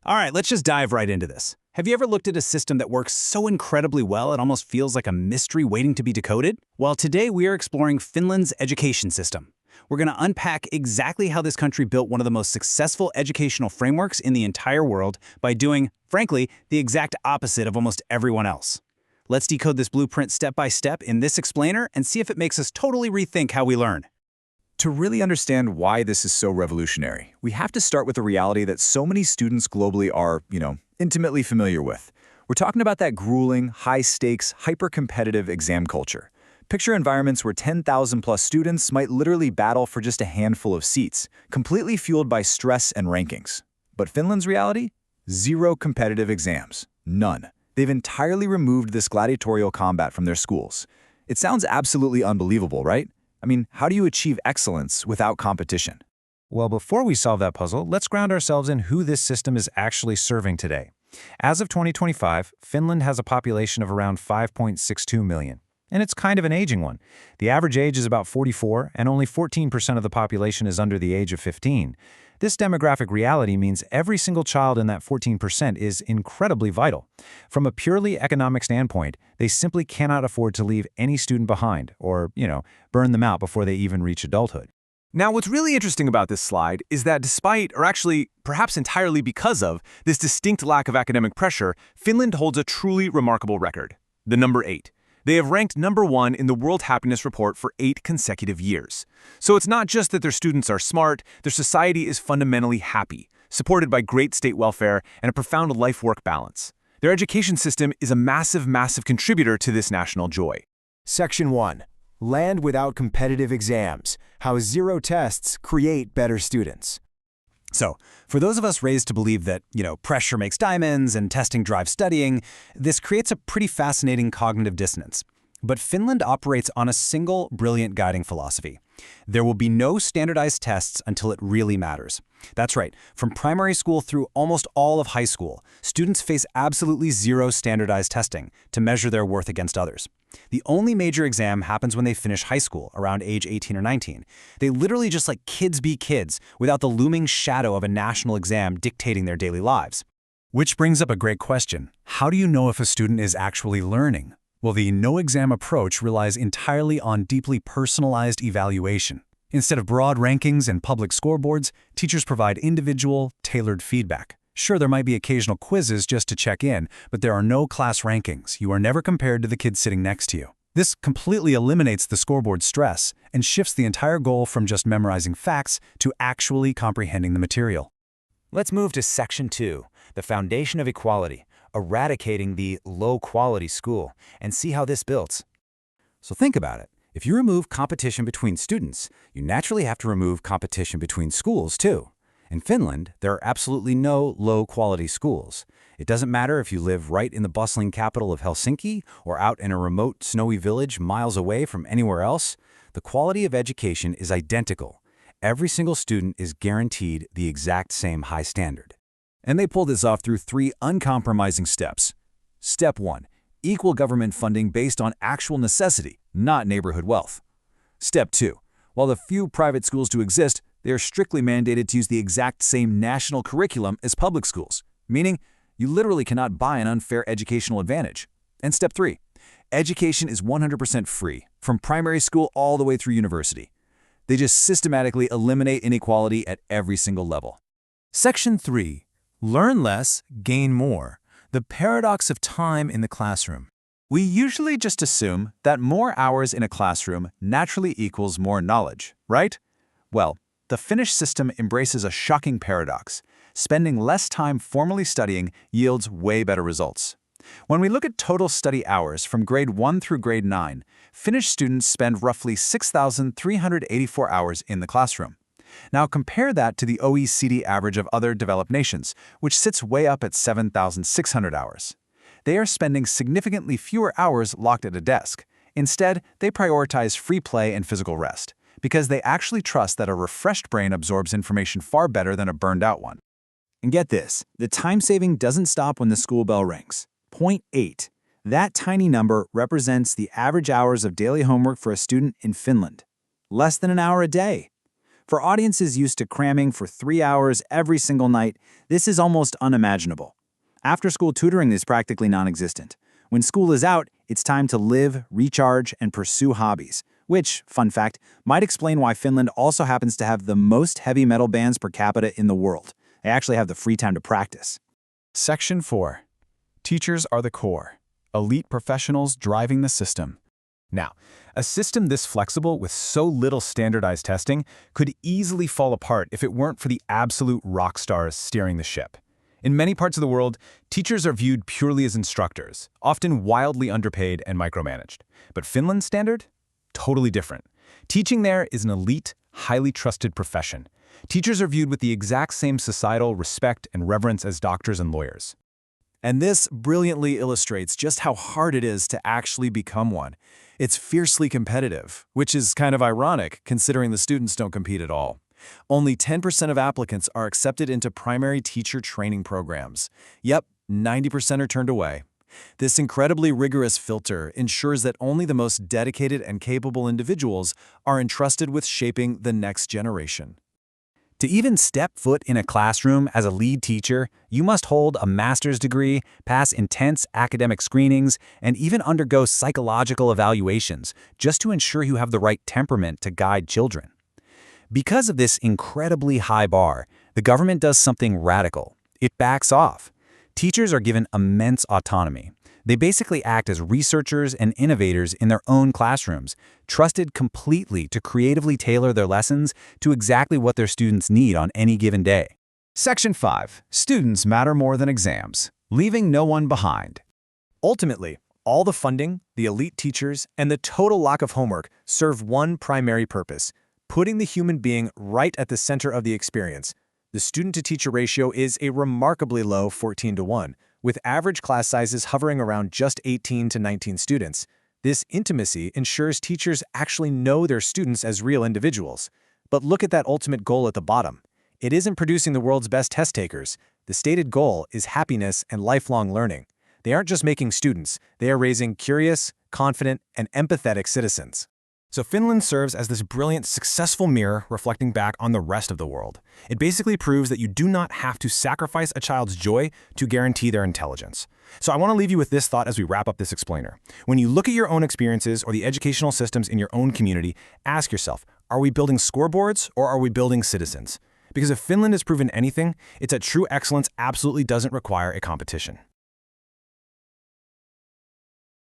All right, let's just dive right into this. Have you ever looked at a system that works so incredibly well it almost feels like a mystery waiting to be decoded? Well, today we are exploring Finland's education system. We're going to unpack exactly how this country built one of the most successful educational frameworks in the entire world by doing, frankly, the exact opposite of almost everyone else. Let's decode this blueprint step by step in this explainer and see if it makes us totally rethink how we learn. To really understand why this is so revolutionary, we have to start with the reality that so many students globally are, intimately familiar with. We're talking about that grueling, high-stakes, hyper-competitive exam culture. Picture environments where 10,000-plus students might literally battle for just a handful of seats, completely fueled by stress and rankings. But Finland's reality? Zero competitive exams. None. They've entirely removed this gladiatorial combat from their schools. It sounds absolutely unbelievable, right? I mean, how do you achieve excellence without competition? Well, before we solve that puzzle, let's ground ourselves in who this system is actually serving today. As of 2025, Finland has a population of around 5.62 million. And it's kind of an aging one. The average age is about 44, and only 14% of the population is under the age of 15. This demographic reality means every single child in that 14% is incredibly vital. From a purely economic standpoint, they simply cannot afford to leave any student behind or, burn them out before they even reach adulthood. Now, what's really interesting about this slide is that despite, or actually perhaps entirely because of, this distinct lack of academic pressure, Finland holds a truly remarkable record, the number 8. They have ranked number 1 in the World Happiness Report for 8 consecutive years. So it's not just that their students are smart, their society is fundamentally happy, supported by great state welfare and a profound life-work balance. Their education system is a massive, massive contributor to this national joy. Section 1. Land without competitive exams. How zero tests create better students. So, for those of us raised to believe that, pressure makes diamonds and testing drives studying, this creates a pretty fascinating cognitive dissonance. But Finland operates on a single brilliant guiding philosophy. There will be no standardized tests until it really matters. That's right, from primary school through almost all of high school, students face absolutely zero standardized testing to measure their worth against others. The only major exam happens when they finish high school, around age 18 or 19. They literally just let kids be kids, without the looming shadow of a national exam dictating their daily lives. Which brings up a great question. How do you know if a student is actually learning? Well, the no-exam approach relies entirely on deeply personalized evaluation. Instead of broad rankings and public scoreboards, teachers provide individual, tailored feedback. Sure, there might be occasional quizzes just to check in, but there are no class rankings. You are never compared to the kid sitting next to you. This completely eliminates the scoreboard stress and shifts the entire goal from just memorizing facts to actually comprehending the material. Let's move to Section 2, the foundation of equality, eradicating the low-quality school, and see how this builds. So think about it. If you remove competition between students, you naturally have to remove competition between schools, too. In Finland, there are absolutely no low-quality schools. It doesn't matter if you live right in the bustling capital of Helsinki or out in a remote, snowy village miles away from anywhere else. The quality of education is identical. Every single student is guaranteed the exact same high standard. And they pull this off through 3 uncompromising steps. Step 1. Equal government funding based on actual necessity, not neighborhood wealth. Step 2. While the few private schools do exist, they are strictly mandated to use the exact same national curriculum as public schools, meaning you literally cannot buy an unfair educational advantage. And step 3. Education is 100% free, from primary school all the way through university. They just systematically eliminate inequality at every single level. Section 3. Learn less, gain more. The paradox of time in the classroom. We usually just assume that more hours in a classroom naturally equals more knowledge, right? Well, the Finnish system embraces a shocking paradox. Spending less time formally studying yields way better results. When we look at total study hours from grade 1 through grade 9, Finnish students spend roughly 6,384 hours in the classroom. Now compare that to the OECD average of other developed nations, which sits way up at 7,600 hours. They are spending significantly fewer hours locked at a desk. Instead, they prioritize free play and physical rest, because they actually trust that a refreshed brain absorbs information far better than a burned-out one. And get this, the time saving doesn't stop when the school bell rings. 0.8. That tiny number represents the average hours of daily homework for a student in Finland. Less than an hour a day. For audiences used to cramming for 3 hours every single night, this is almost unimaginable. After-school tutoring is practically non-existent. When school is out, it's time to live, recharge, and pursue hobbies, which, fun fact, might explain why Finland also happens to have the most heavy metal bands per capita in the world. They actually have the free time to practice. Section 4. Teachers are the core. Elite professionals driving the system. Now, a system this flexible with so little standardized testing could easily fall apart if it weren't for the absolute rock stars steering the ship. In many parts of the world, teachers are viewed purely as instructors, often wildly underpaid and micromanaged. But Finland's standard? Totally different. Teaching there is an elite, highly trusted profession. Teachers are viewed with the exact same societal respect and reverence as doctors and lawyers. And this brilliantly illustrates just how hard it is to actually become one. It's fiercely competitive, which is kind of ironic considering the students don't compete at all. Only 10% of applicants are accepted into primary teacher training programs. Yep, 90% are turned away. This incredibly rigorous filter ensures that only the most dedicated and capable individuals are entrusted with shaping the next generation. To even step foot in a classroom as a lead teacher, you must hold a master's degree, pass intense academic screenings, and even undergo psychological evaluations just to ensure you have the right temperament to guide children. Because of this incredibly high bar, the government does something radical. It backs off. Teachers are given immense autonomy. They basically act as researchers and innovators in their own classrooms, trusted completely to creatively tailor their lessons to exactly what their students need on any given day. Section 5. Students matter more than exams. Leaving no one behind. Ultimately, all the funding, the elite teachers, and the total lack of homework serve one primary purpose: putting the human being right at the center of the experience. The student-to-teacher ratio is a remarkably low 14-to-1, with average class sizes hovering around just 18 to 19 students. This intimacy ensures teachers actually know their students as real individuals. But look at that ultimate goal at the bottom. It isn't producing the world's best test takers. The stated goal is happiness and lifelong learning. They aren't just making students, they are raising curious, confident, and empathetic citizens. So Finland serves as this brilliant, successful mirror reflecting back on the rest of the world. It basically proves that you do not have to sacrifice a child's joy to guarantee their intelligence. So I want to leave you with this thought as we wrap up this explainer. When you look at your own experiences or the educational systems in your own community, ask yourself, are we building scoreboards or are we building citizens? Because if Finland has proven anything, it's that true excellence absolutely doesn't require a competition.